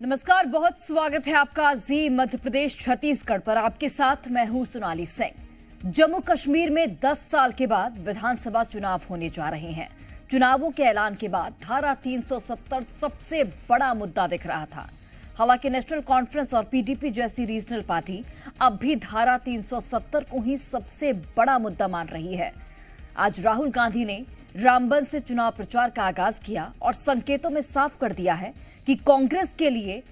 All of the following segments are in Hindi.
नमस्कार, बहुत स्वागत है आपका जी मध्य प्रदेश छत्तीसगढ़ पर। आपके साथ मैं हूं सोनाली सिंह। जम्मू कश्मीर में 10 साल के बाद विधानसभा चुनाव होने जा रहे हैं। चुनावों के ऐलान के बाद धारा 370 सबसे बड़ा मुद्दा दिख रहा था। हालांकि नेशनल कॉन्फ्रेंस और पीडीपी जैसी रीजनल पार्टी अब भी धारा 370 को ही सबसे बड़ा मुद्दा मान रही है। आज राहुल गांधी ने रामबन से चुनाव प्रचार का आगाज किया और संकेतों में साफ कर दिया है कि कांग्रेस के लिए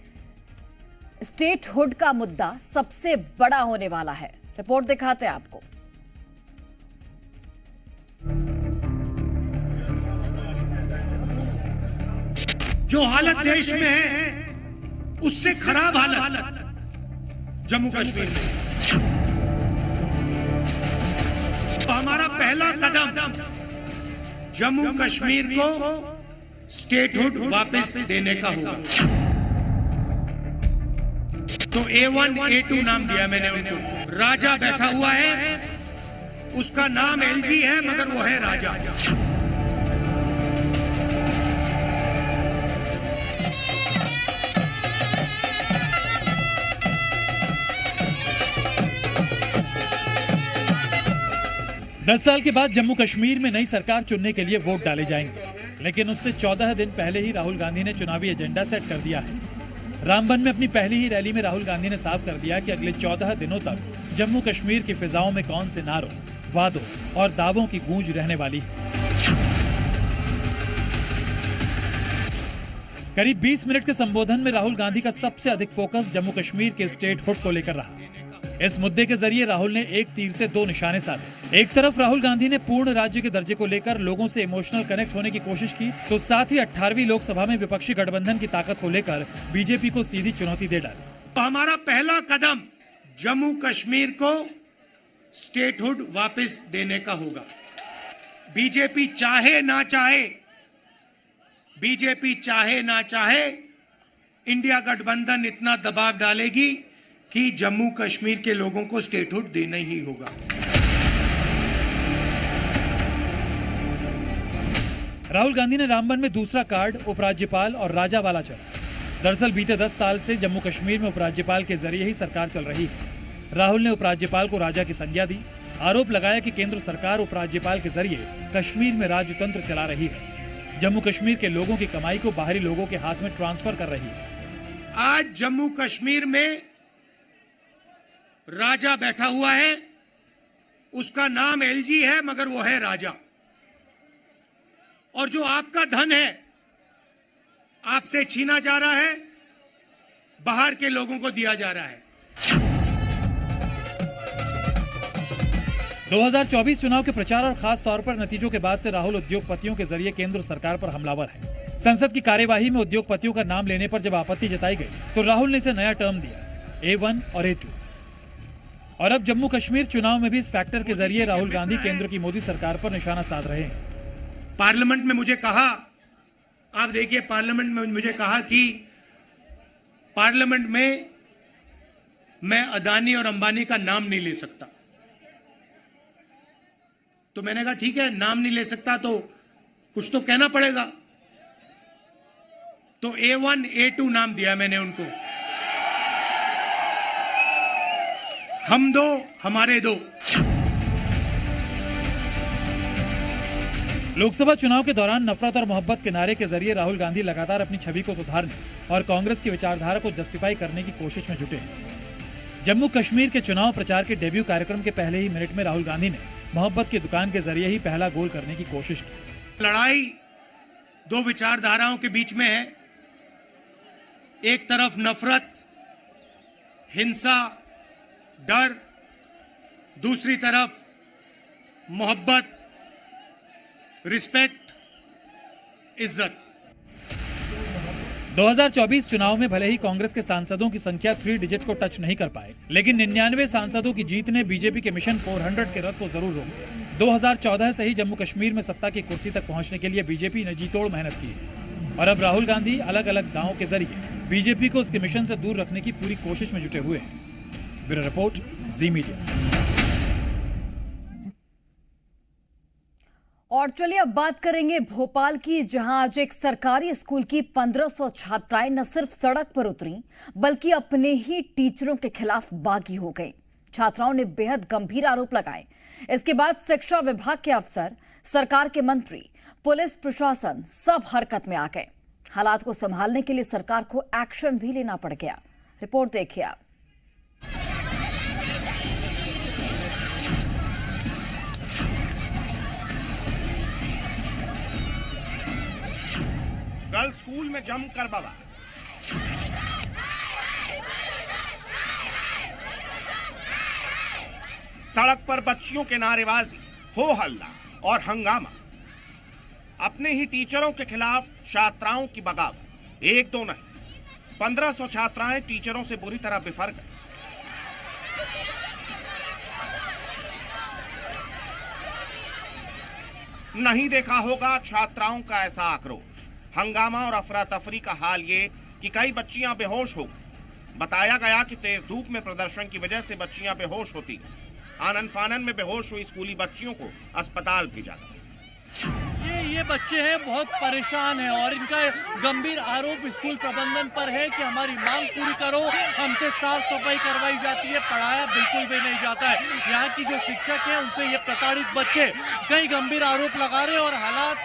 स्टेटहुड का मुद्दा सबसे बड़ा होने वाला है। रिपोर्ट दिखाते हैं आपको। जो हालत देश में है उससे खराब हालत जम्मू कश्मीर में। तो हमारा पहला कदम जम्मू कश्मीर को स्टेटहुड वापस देने का होगा। तो A1 A2 नाम दिया मैंने उनको। राजा बैठा हुआ है, उसका नाम LG है मगर वो है राजा। 10 साल के बाद जम्मू कश्मीर में नई सरकार चुनने के लिए वोट डाले जाएंगे, लेकिन उससे 14 दिन पहले ही राहुल गांधी ने चुनावी एजेंडा सेट कर दिया है। रामबन में अपनी पहली ही रैली में राहुल गांधी ने साफ कर दिया कि अगले 14 दिनों तक जम्मू कश्मीर की फिजाओं में कौन से नारों, वादों और दावों की गूंज रहने वाली है। करीब 20 मिनट के संबोधन में राहुल गांधी का सबसे अधिक फोकस जम्मू कश्मीर के स्टेटहुड को लेकर रहा। इस मुद्दे के जरिए राहुल ने एक तीर से दो निशाने साधे। एक तरफ राहुल गांधी ने पूर्ण राज्य के दर्जे को लेकर लोगों से इमोशनल कनेक्ट होने की कोशिश की, तो साथ ही 18वीं लोकसभा में विपक्षी गठबंधन की ताकत को लेकर बीजेपी को सीधी चुनौती दे डाली। तो हमारा पहला कदम जम्मू कश्मीर को स्टेटहुड वापस देने का होगा। बीजेपी चाहे ना चाहे इंडिया गठबंधन इतना दबाव डालेगी कि जम्मू कश्मीर के लोगों को स्टेटहुड देना ही होगा। राहुल गांधी ने रामबन में दूसरा कार्ड उपराज्यपाल और राजा वाला चला। दरअसल बीते 10 साल से जम्मू कश्मीर में उपराज्यपाल के जरिए ही सरकार चल रही है। राहुल ने उपराज्यपाल को राजा की संज्ञा दी। आरोप लगाया कि केंद्र सरकार उपराज्यपाल के जरिए कश्मीर में राजतंत्र चला रही है, जम्मू कश्मीर के लोगों की कमाई को बाहरी लोगों के हाथ में ट्रांसफर कर रही है। आज जम्मू कश्मीर में राजा बैठा हुआ है, उसका नाम LG है मगर वो है राजा। और जो आपका धन है आपसे छीना जा रहा है, बाहर के लोगों को दिया जा रहा है। 2024 चुनाव के प्रचार और खास तौर पर नतीजों के बाद से राहुल उद्योगपतियों के जरिए केंद्र सरकार पर हमलावर है। संसद की कार्यवाही में उद्योगपतियों का नाम लेने पर जब आपत्ति जताई गई तो राहुल ने इसे नया टर्म दिया, A1 और A2। और अब जम्मू कश्मीर चुनाव में भी इस फैक्टर के जरिए राहुल गांधी केंद्र की मोदी सरकार पर निशाना साध रहे हैं। पार्लियामेंट में मुझे कहा, आप देखिए, पार्लियामेंट में मुझे कहा कि पार्लियामेंट में मैं अदानी और अंबानी का नाम नहीं ले सकता। तो मैंने कहा ठीक है, नाम नहीं ले सकता तो कुछ तो कहना पड़ेगा। तो A1 A2 नाम दिया मैंने उनको। हम दो हमारे दो। लोकसभा चुनाव के दौरान नफरत और मोहब्बत के नारे के जरिए राहुल गांधी लगातार अपनी छवि को सुधारने और कांग्रेस की विचारधारा को जस्टिफाई करने की कोशिश में जुटे हैं। जम्मू कश्मीर के चुनाव प्रचार के डेब्यू कार्यक्रम के पहले ही मिनट में राहुल गांधी ने मोहब्बत की दुकान के जरिए ही पहला गोल करने की कोशिश की। लड़ाई दो विचारधाराओं के बीच में है। एक तरफ नफरत, हिंसा, डर, दूसरी तरफ मोहब्बत, रिस्पेक्ट, इज्जत। 2024 चुनाव में भले ही कांग्रेस के सांसदों की संख्या 3 डिजिट को टच नहीं कर पाए, लेकिन 99 सांसदों की जीत ने बीजेपी के मिशन 400 के रथ को जरूर रोक दिया। 2014 से ही जम्मू कश्मीर में सत्ता की कुर्सी तक पहुंचने के लिए बीजेपी ने जी तोड़ मेहनत की है और अब राहुल गांधी अलग अलग दावों के जरिए बीजेपी को उसके मिशन से दूर रखने की पूरी कोशिश में जुटे हुए हैं। ब्यूरो रिपोर्ट, जी मीडिया। और चलिए अब बात करेंगे भोपाल की, जहां आज एक सरकारी स्कूल की 1500 छात्राएं न सिर्फ सड़क पर उतरी बल्कि अपने ही टीचरों के खिलाफ बागी हो गई। छात्राओं ने बेहद गंभीर आरोप लगाए। इसके बाद शिक्षा विभाग के अफसर, सरकार के मंत्री, पुलिस प्रशासन सब हरकत में आ गए। हालात को संभालने के लिए सरकार को एक्शन भी लेना पड़ गया। रिपोर्ट देखिए आप। कल स्कूल में जमकर बवाल। सड़क पर बच्चियों के नारेबाजी, हो हल्ला और हंगामा। अपने ही टीचरों के खिलाफ छात्राओं की बगावत। एक दो नहीं, 1500 छात्राएं टीचरों से बुरी तरह बिफर गई। नहीं देखा होगा छात्राओं का ऐसा आक्रोश। हंगामा और अफरा तफरी का हाल ये कि कई बच्चियां बेहोश हो गई। बताया गया कि तेज धूप में प्रदर्शन की वजह से बच्चियां बेहोश होती गई। आनन फानन में बेहोश हुई स्कूली बच्चियों को अस्पताल भेजा गया। ये बच्चे हैं बहुत परेशान हैं और इनका गंभीर आरोप स्कूल प्रबंधन पर है कि हमारी मांग पूरी करो, हमसे साफ सफाई करवाई जाती है, पढ़ाया बिल्कुल भी नहीं जाता है। यहाँ की जो शिक्षक हैं उनसे ये प्रताड़ित बच्चे कई गंभीर आरोप लगा रहे हैं और हालात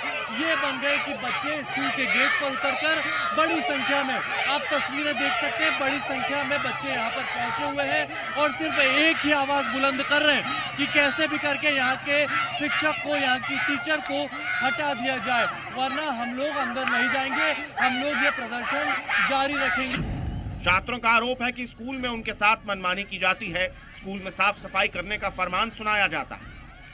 ये बन गए कि बच्चे स्कूल के गेट पर उतरकर बड़ी संख्या में, आप तस्वीरें देख सकते हैं, बड़ी संख्या में बच्चे यहाँ पर पहुंचे हुए हैं और सिर्फ एक ही आवाज बुलंद कर रहे हैं कि कैसे भी करके यहाँ के शिक्षक को, यहाँ की टीचर को हटा दिया जाए, वरना हम लोग अंदर नहीं जाएंगे, हम लोग ये प्रदर्शन जारी रखेंगे। छात्रों का आरोप है कि स्कूल में उनके साथ मनमानी की जाती है। स्कूल में साफ सफाई करने का फरमान सुनाया जाता है।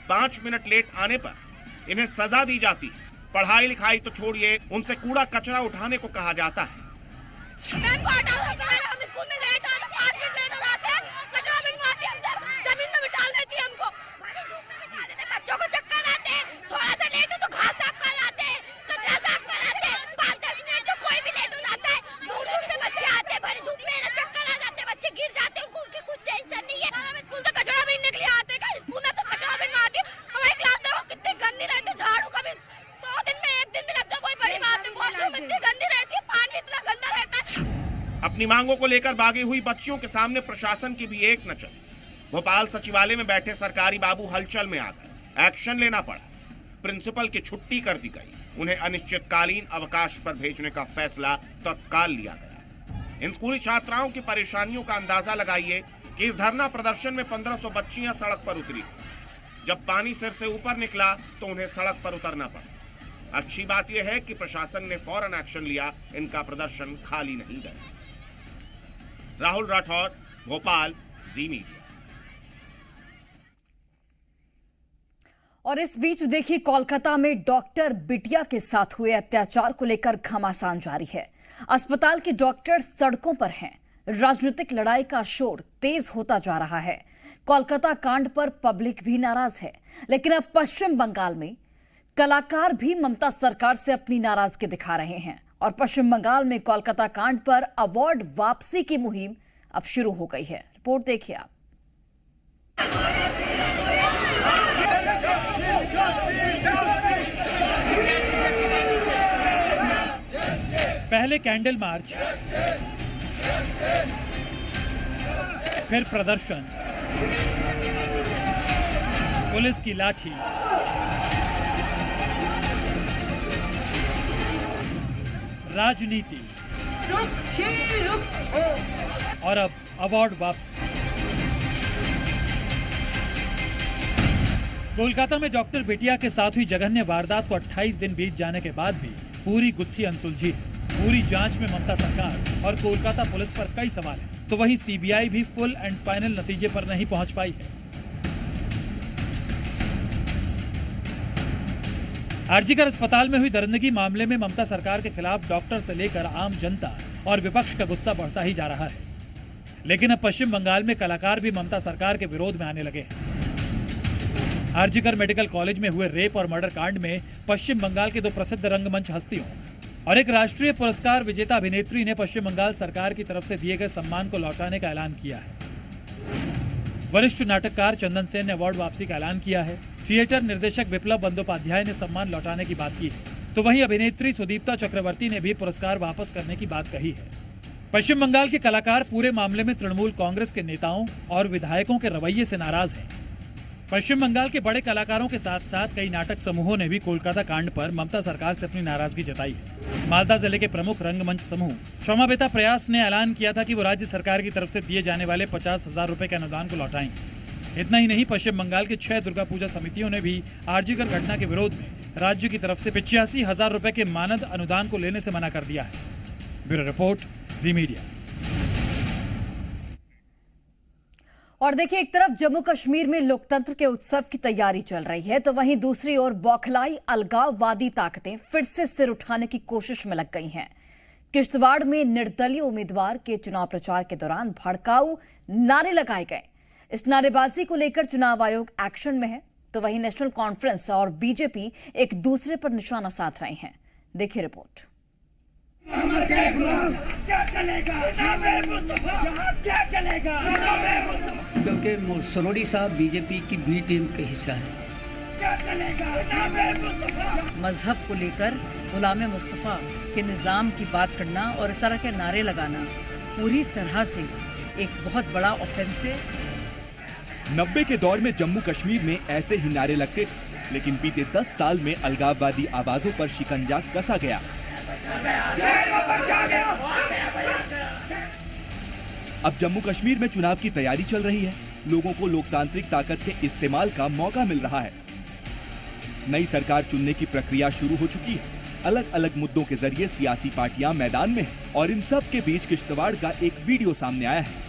5 मिनट लेट आने पर इन्हें सजा दी जाती है। पढ़ाई लिखाई तो छोड़िए, उनसे कूड़ा कचरा उठाने को कहा जाता है। अपनी मांगों को लेकर बागी हुई बच्चियों के सामने प्रशासन की भी एक न चली। भोपाल सचिवालय में बैठे सरकारी बाबू हलचल में आ गए। एक्शन लेना पड़ा। प्रिंसिपल की छुट्टी कर दी गई। उन्हें अनिश्चितकालीन अवकाश पर भेजने का फैसला तत्काल लिया गया। इन स्कूली छात्राओं की परेशानियों का अंदाजा लगाइए कि इस धरना प्रदर्शन में 1500 बच्चियां सड़क पर उतरी। जब पानी सिर से ऊपर निकला तो उन्हें सड़क पर उतरना पड़ा। अच्छी बात यह है कि प्रशासन ने फौरन एक्शन लिया। इनका प्रदर्शन खाली नहीं गया। राहुल राठौर, भोपाल, जी मीडिया। और इस बीच देखिए, कोलकाता में डॉक्टर बिटिया के साथ हुए अत्याचार को लेकर घमासान जारी है। अस्पताल के डॉक्टर सड़कों पर हैं। राजनीतिक लड़ाई का शोर तेज होता जा रहा है। कोलकाता कांड पर पब्लिक भी नाराज है, लेकिन अब पश्चिम बंगाल में कलाकार भी ममता सरकार से अपनी नाराजगी दिखा रहे हैं और पश्चिम बंगाल में कोलकाता कांड पर अवार्ड वापसी की मुहिम अब शुरू हो गई है। रिपोर्ट देखिए आप। पहले कैंडल मार्च, फिर प्रदर्शन, पुलिस की लाठी, राजनीति और अब अवार्ड वापसी। कोलकाता में डॉक्टर बिटिया के साथ हुई जघन्य वारदात को 28 दिन बीत जाने के बाद भी पूरी गुत्थी अनसुलझी। पूरी जांच में ममता सरकार और कोलकाता पुलिस पर कई सवाल हैं, तो वहीं सीबीआई भी फुल एंड फाइनल नतीजे पर नहीं पहुंच पाई है। आरजीकर अस्पताल में हुई दरिंदगी मामले में ममता सरकार के खिलाफ डॉक्टर से लेकर आम जनता और विपक्ष का गुस्सा बढ़ता ही जा रहा है। लेकिन अब पश्चिम बंगाल में कलाकार भी ममता सरकार के विरोध में आने लगे हैं। आरजीकर मेडिकल कॉलेज में हुए रेप और मर्डर कांड में पश्चिम बंगाल के 2 प्रसिद्ध रंगमंच हस्तियों और एक राष्ट्रीय पुरस्कार विजेता अभिनेत्री ने पश्चिम बंगाल सरकार की तरफ से दिए गए सम्मान को लौटाने का ऐलान किया है। वरिष्ठ नाटककार चंदन सेन ने अवार्ड वापसी का ऐलान किया है। थिएटर निर्देशक विप्लव बंदोपाध्याय ने सम्मान लौटाने की बात की है, तो वहीं अभिनेत्री सुदीप्ता चक्रवर्ती ने भी पुरस्कार वापस करने की बात कही है। पश्चिम बंगाल के कलाकार पूरे मामले में तृणमूल कांग्रेस के नेताओं और विधायकों के रवैये से नाराज हैं। पश्चिम बंगाल के बड़े कलाकारों के साथ साथ कई नाटक समूहों ने भी कोलकाता कांड पर ममता सरकार से अपनी नाराजगी जताई है। मालदा जिले के प्रमुख रंगमंच समूह क्षमाबेता प्रयास ने ऐलान किया था कि वो राज्य सरकार की तरफ से दिए जाने वाले 50,000 रुपए के अनुदान को लौटाएंगे। इतना ही नहीं, पश्चिम बंगाल की 6 दुर्गा पूजा समितियों ने भी आरजीकर घटना के विरोध में राज्य की तरफ से 85,000 रुपए के मानद अनुदान को लेने से मना कर दिया है। ब्यूरो रिपोर्ट, जी मीडिया। और देखिए, एक तरफ जम्मू कश्मीर में लोकतंत्र के उत्सव की तैयारी चल रही है, तो वहीं दूसरी ओर बौखलाई अलगाववादी ताकतें फिर से सिर उठाने की कोशिश में लग गई हैं। किश्तवाड़ में निर्दलीय उम्मीदवार के चुनाव प्रचार के दौरान भड़काऊ नारे लगाए गए। इस नारेबाजी को लेकर चुनाव आयोग एक्शन में है, तो वहीं नेशनल कॉन्फ्रेंस और बीजेपी एक दूसरे पर निशाना साध रहे हैं। देखिए रिपोर्ट। क्योंकि सरोड़ी साहब बीजेपी की बी टीम का हिस्सा है। मजहब को लेकर गुलाम मुस्तफ़ा के निज़ाम की बात करना और इस तरह के नारे लगाना पूरी तरह से एक बहुत बड़ा ऑफेंस है। 90 के दौर में जम्मू कश्मीर में ऐसे ही नारे लगते थे, लेकिन बीते 10 साल में अलगाववादी आवाजों पर शिकंजा कसा गया। अब जम्मू कश्मीर में चुनाव की तैयारी चल रही है। लोगों को लोकतांत्रिक ताकत के इस्तेमाल का मौका मिल रहा है। नई सरकार चुनने की प्रक्रिया शुरू हो चुकी है। अलग अलग मुद्दों के जरिए सियासी पार्टियां मैदान में हैं और इन सब के बीच किश्तवाड़ का एक वीडियो सामने आया है।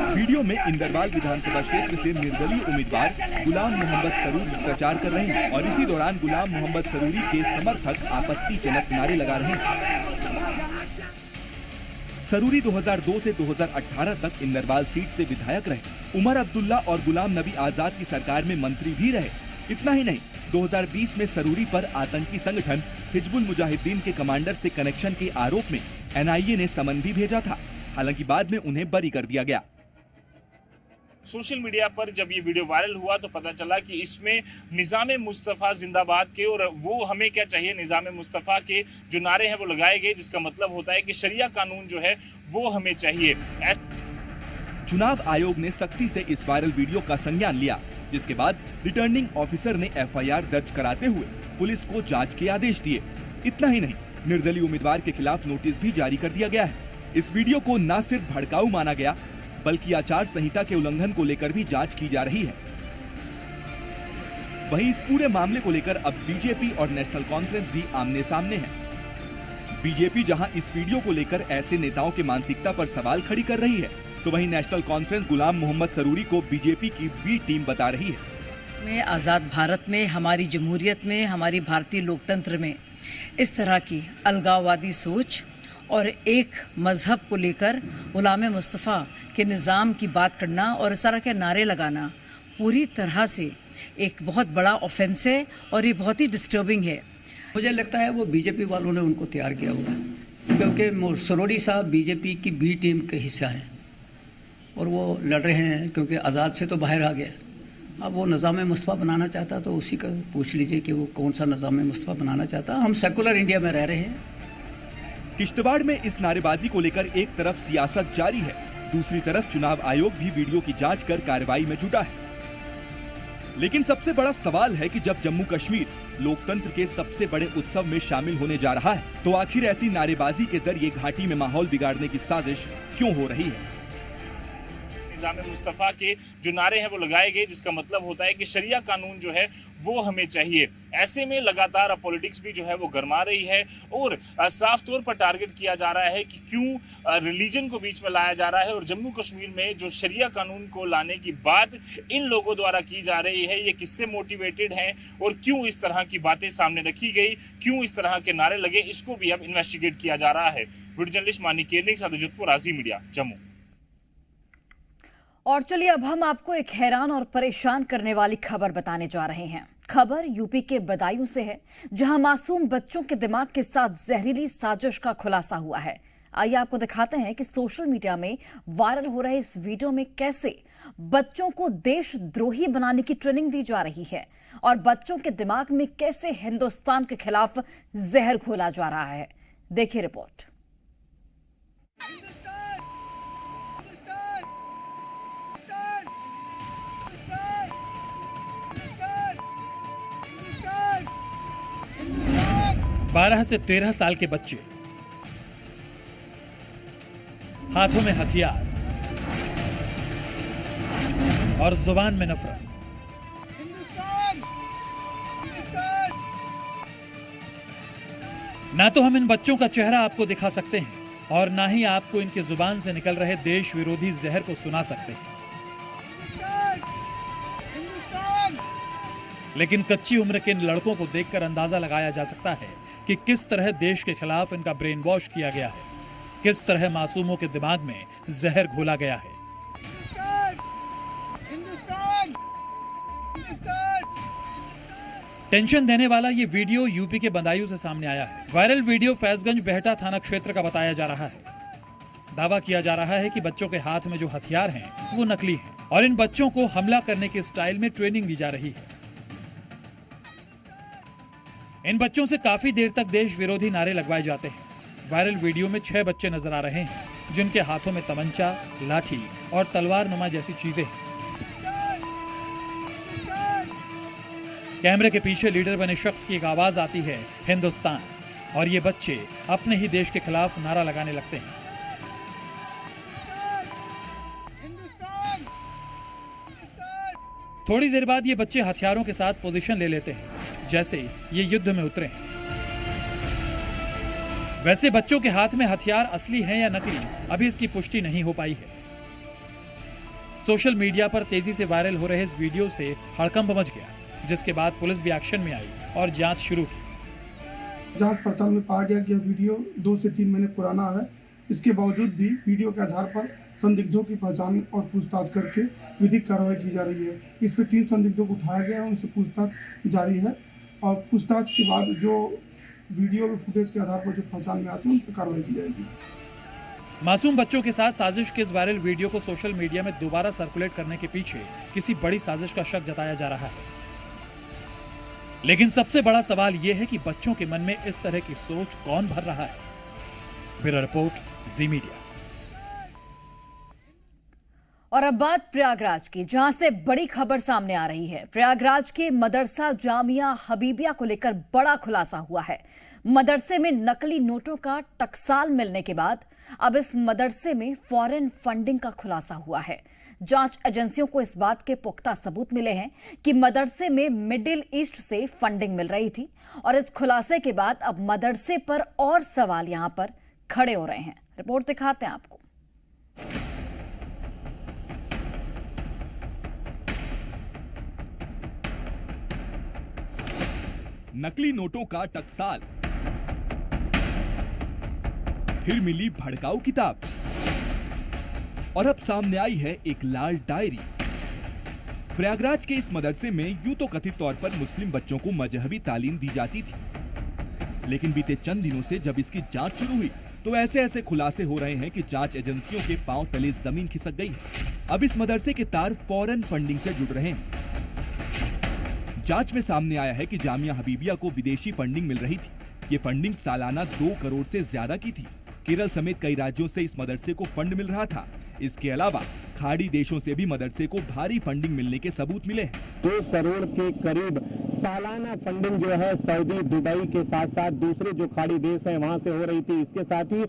वीडियो में इंदरवाल विधानसभा क्षेत्र से निर्दलीय उम्मीदवार गुलाम मोहम्मद सरूरी प्रचार कर रहे हैं और इसी दौरान गुलाम मोहम्मद सरूरी के समर्थक आपत्तिजनक नारे लगा रहे हैं। सरूरी 2002 से 2018 तक इंदरवाल सीट से विधायक रहे। उमर अब्दुल्ला और गुलाम नबी आजाद की सरकार में मंत्री भी रहे। इतना ही नहीं, 2020 में सरूरी पर आतंकी संगठन हिजबुल मुजाहिदीन के कमांडर से कनेक्शन के आरोप में NIA ने समन भी भेजा था। हालांकि बाद में उन्हें बरी कर दिया गया। सोशल मीडिया पर जब ये वीडियो वायरल हुआ तो पता चला कि इसमें निज़ाम मुस्तफ़ा जिंदाबाद के और वो हमें क्या चाहिए निज़ाम मुस्तफ़ा के जो नारे हैं वो लगाए गए, जिसका मतलब होता है कि शरिया कानून जो है वो हमें चाहिए। चुनाव आयोग ने सख्ती से इस वायरल वीडियो का संज्ञान लिया, जिसके बाद रिटर्निंग ऑफिसर ने FIR दर्ज कराते हुए पुलिस को जांच के आदेश दिए। इतना ही नहीं, निर्दलीय उम्मीदवार के खिलाफ नोटिस भी जारी कर दिया गया है। इस वीडियो को न सिर्फ भड़काऊ माना गया, बल्कि आचार संहिता के उल्लंघन को लेकर भी जांच की जा रही है। वहीं इस पूरे मामले को लेकर अब बीजेपी और नेशनल कॉन्फ्रेंस भी आमने सामने है। बीजेपी जहां इस वीडियो को लेकर ऐसे नेताओं की मानसिकता पर सवाल खड़ी कर रही है, तो वहीं नेशनल कॉन्फ्रेंस गुलाम मोहम्मद सरूरी को बीजेपी की बी टीम बता रही है। में आज़ाद भारत में, हमारी जमहूरियत में, हमारी भारतीय लोकतंत्र में इस तरह की अलगाववादी सोच और एक मजहब को लेकर गुलाम मुस्तफ़ा के निज़ाम की बात करना और इस तरह के नारे लगाना पूरी तरह से एक बहुत बड़ा ऑफेंस है और ये बहुत ही डिस्टर्बिंग है। मुझे लगता है वो बीजेपी वालों ने उनको तैयार किया हुआ है, क्योंकि सरोड़ी साहब बीजेपी की बी टीम का हिस्सा हैं और वो लड़ रहे हैं, क्योंकि आज़ाद से तो बाहर आ गया। अब वो निज़ाम मुस्तफ़ा बनाना चाहता तो उसी का पूछ लीजिए कि वो कौन सा निज़ाम मुस्तफ़ा बनाना चाहता। हम सेकुलर इंडिया में रह रहे हैं। किश्तवाड़ में इस नारेबाजी को लेकर एक तरफ सियासत जारी है, दूसरी तरफ चुनाव आयोग भी वीडियो की जांच कर कार्रवाई में जुटा है। लेकिन सबसे बड़ा सवाल है कि जब जम्मू कश्मीर लोकतंत्र के सबसे बड़े उत्सव में शामिल होने जा रहा है, तो आखिर ऐसी नारेबाजी के जरिए घाटी में माहौल बिगाड़ने की साजिश क्यों हो रही है? निज़ाम मुस्तफ़ा के जो नारे हैं वो लगाए गए, जिसका मतलब होता है कि शरिया कानून जो है वो हमें चाहिए। ऐसे में लगातार पॉलिटिक्स भी जो है वो गरमा रही है और साफ तौर पर टारगेट किया जा रहा है कि क्यों रिलीजन को बीच में लाया जा रहा है और जम्मू कश्मीर में जो शरिया कानून को लाने की बात इन लोगों द्वारा की जा रही है, ये किससे मोटिवेटेड है और क्यों इस तरह की बातें सामने रखी गई, क्यों इस तरह के नारे लगे, इसको भी अब इन्वेस्टिगेट किया जा रहा है। वीडियो जर्नलिस्ट मानी केरनी के साथ जोधपुर, आज़ी मीडिया, जम्मू। और चलिए अब हम आपको एक हैरान और परेशान करने वाली खबर बताने जा रहे हैं। खबर यूपी के बदायूं से है, जहां मासूम बच्चों के दिमाग के साथ जहरीली साजिश का खुलासा हुआ है। आइए आपको दिखाते हैं कि सोशल मीडिया में वायरल हो रहे इस वीडियो में कैसे बच्चों को देशद्रोही बनाने की ट्रेनिंग दी जा रही है और बच्चों के दिमाग में कैसे हिंदुस्तान के खिलाफ जहर घोला जा रहा है। देखिए रिपोर्ट। बारह से 13 साल के बच्चे, हाथों में हथियार और जुबान में नफरत। ना तो हम इन बच्चों का चेहरा आपको दिखा सकते हैं और ना ही आपको इनकी जुबान से निकल रहे देश विरोधी जहर को सुना सकते हैं, लेकिन कच्ची उम्र के इन लड़कों को देखकर अंदाजा लगाया जा सकता है कि किस तरह देश के खिलाफ इनका ब्रेन वॉश किया गया है, किस तरह मासूमों के दिमाग में जहर घोला गया है। टेंशन देने वाला ये वीडियो यूपी के बदायूं से सामने आया है। वायरल वीडियो फैजगंज बेहटा थाना क्षेत्र का बताया जा रहा है। दावा किया जा रहा है कि बच्चों के हाथ में जो हथियार हैं वो नकली हैं और इन बच्चों को हमला करने के स्टाइल में ट्रेनिंग दी जा रही है। इन बच्चों से काफी देर तक देश विरोधी नारे लगवाए जाते हैं। वायरल वीडियो में 6 बच्चे नजर आ रहे हैं जिनके हाथों में तमंचा, लाठी और तलवार नुमा जैसी चीजें हैं। कैमरे के पीछे लीडर बने शख्स की एक आवाज आती है, हिंदुस्तान, और ये बच्चे अपने ही देश के खिलाफ नारा लगाने लगते हैं। थोड़ी देर बाद ये बच्चे हथियारों के साथ पोजीशन ले लेते हैं जैसे ये युद्ध में उतरे हैं। वैसे बच्चों के हाथ में हथियार असली हैं या नकली, अभी इसकी पुष्टि नहीं हो पाई है। सोशल मीडिया पर तेजी से वायरल हो रहे इस वीडियो से हड़कंप मच गया, जिसके बाद पुलिस भी एक्शन में आई और जांच शुरू की। जांच पड़ताल में पाया गया कि यह वीडियो 2 से 3 महीने पुराना है। इसके बावजूद भी वीडियो के आधार पर संदिग्धों की पहचान और पूछताछ करके विधिक कार्रवाई की जा रही है। इस पर 3 संदिग्धों को उठाया गया है, उनसे पूछताछ जारी है और पूछताछ के बाद जो वीडियो और फुटेज के आधार पर जो पहचान में आते हैं उन पर कार्रवाई की जाएगी। मासूम बच्चों के साथ साजिश के इस वायरल वीडियो को सोशल मीडिया में दोबारा सर्कुलेट करने के पीछे किसी बड़ी साजिश का शक जताया जा रहा है। लेकिन सबसे बड़ा सवाल यह है कि बच्चों के मन में इस तरह की सोच कौन भर रहा है। ब्यूरो रिपोर्ट, जी मीडिया। और अब बात प्रयागराज की, जहां से बड़ी खबर सामने आ रही है। प्रयागराज के मदरसा जामिया हबीबिया को लेकर बड़ा खुलासा हुआ है। मदरसे में नकली नोटों का टकसाल मिलने के बाद अब इस मदरसे में फॉरेन फंडिंग का खुलासा हुआ है। जांच एजेंसियों को इस बात के पुख्ता सबूत मिले हैं कि मदरसे में मिडिल ईस्ट से फंडिंग मिल रही थी और इस खुलासे के बाद अब मदरसे पर और सवाल यहां पर खड़े हो रहे हैं। रिपोर्ट दिखाते हैं आपको। नकली नोटों का टकसाल, फिर मिली भड़काऊ किताब और अब सामने आई है एक लाल डायरी। प्रयागराज के इस मदरसे में यूं तो कथित तौर पर मुस्लिम बच्चों को मजहबी तालीम दी जाती थी, लेकिन बीते चंद दिनों से जब इसकी जांच शुरू हुई तो ऐसे ऐसे खुलासे हो रहे हैं कि जांच एजेंसियों के पांव तले जमीन खिसक गई है। अब इस मदरसे के तार फॉरेन फंडिंग से जुड़ रहे हैं। जांच में सामने आया है कि जामिया हबीबिया को विदेशी फंडिंग मिल रही थी। ये फंडिंग सालाना 2 करोड़ से ज्यादा की थी। केरल समेत कई राज्यों से इस मदरसे को फंड मिल रहा था। इसके अलावा खाड़ी देशों से भी मदरसे को भारी फंडिंग मिलने के सबूत मिले हैं। 2 करोड़ के करीब सालाना फंडिंग जो है सऊदी, दुबई के साथ साथ दूसरे जो खाड़ी देश हैं वहां से हो रही थी। इसके साथ ही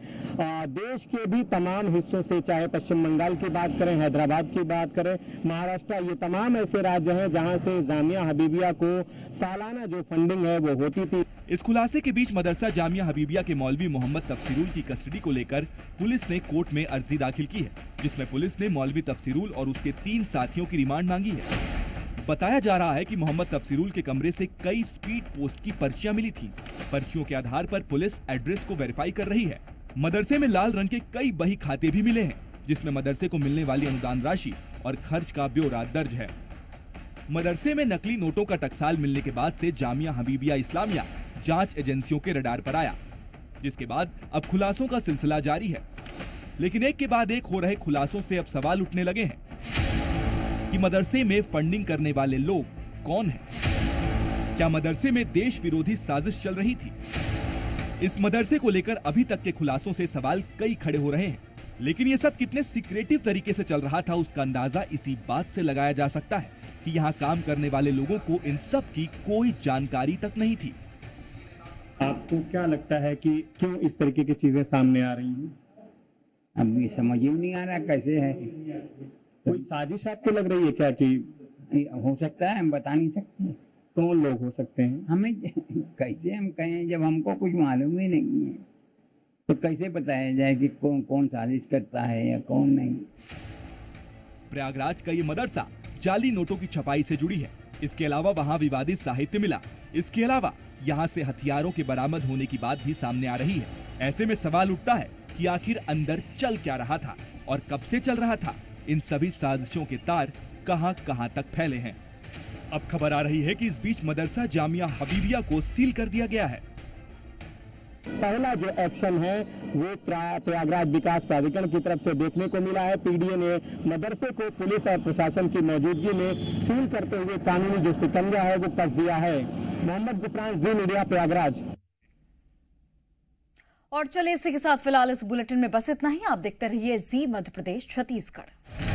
देश के भी तमाम हिस्सों से, चाहे पश्चिम बंगाल की बात करें, हैदराबाद की बात करें, महाराष्ट्र, ये तमाम ऐसे राज्य हैं जहां से जामिया हबीबिया को सालाना जो फंडिंग है वो होती थी। इस खुलासे के बीच मदरसा जामिया हबीबिया के मौलवी मोहम्मद तफसीरुल की कस्टडी को लेकर पुलिस ने कोर्ट में अर्जी दाखिल की है, जिसमें पुलिस ने मौलवी तफसीरुल और उसके 3 साथियों की रिमांड मांगी है। बताया जा रहा है कि मोहम्मद तफसीरुल के कमरे से कई स्पीड पोस्ट की पर्चियां मिली थीं। पर्चियों के आधार पर पुलिस एड्रेस को वेरीफाई कर रही है। मदरसे में लाल रंग के कई बही खाते भी मिले हैं, जिसमें मदरसे को मिलने वाली अनुदान राशि और खर्च का ब्यौरा दर्ज है। मदरसे में नकली नोटों का टकसाल मिलने के बाद से जामिया हबीबिया इस्लामिया जांच एजेंसियों के रडार पर आया, जिसके बाद अब खुलासों का सिलसिला जारी है। लेकिन एक के बाद एक हो रहे खुलासों से अब सवाल उठने लगे हैं कि मदरसे में फंडिंग करने वाले लोग कौन हैं? क्या मदरसे में देश विरोधी साजिश चल रही थी? इस मदरसे को लेकर अभी तक के खुलासों से सवाल कई खड़े हो रहे हैं, लेकिन ये सब कितने सीक्रेटिव तरीके से चल रहा था उसका अंदाजा इसी बात से लगाया जा सकता है कि यहाँ काम करने वाले लोगों को इन सब की कोई जानकारी तक नहीं थी। आपको क्या लगता है कि क्यों इस तरीके की चीजें सामने आ रही हैं? अब ये समझ ही नहीं आ रहा कैसे है। कोई साजिश आपको लग रही है क्या कि हो सकता है, हम बता नहीं सकते। कौन लोग हो सकते हैं? हमें कैसे हम कहें जब हमको कुछ मालूम ही नहीं है, तो कैसे बताया जाए कि कौन कौन साजिश करता है या कौन नहीं। प्रयागराज का ये मदरसा जाली नोटों की छपाई से जुड़ी है। इसके अलावा वहाँ विवादित साहित्य मिला। इसके अलावा यहाँ से हथियारों के बरामद होने की बात भी सामने आ रही है। ऐसे में सवाल उठता है कि आखिर अंदर चल क्या रहा था और कब से चल रहा था। इन सभी साजिशों के तार कहां कहां तक फैले हैं। अब खबर आ रही है कि इस बीच मदरसा जामिया हबीबिया को सील कर दिया गया है। पहला जो एक्शन है वो प्रयागराज विकास प्राधिकरण की तरफ से देखने को मिला है। पीडीए ने मदरसे को पुलिस और प्रशासन की मौजूदगी में सील करते हुए कानूनी जो शिकंजा है वो कस दिया है। मोहम्मद गुफरान, जी मीडिया, प्रयागराज। और चलिए इसी के साथ फिलहाल इस बुलेटिन में बस इतना ही। आप देखते रहिए जी मध्य प्रदेश छत्तीसगढ़।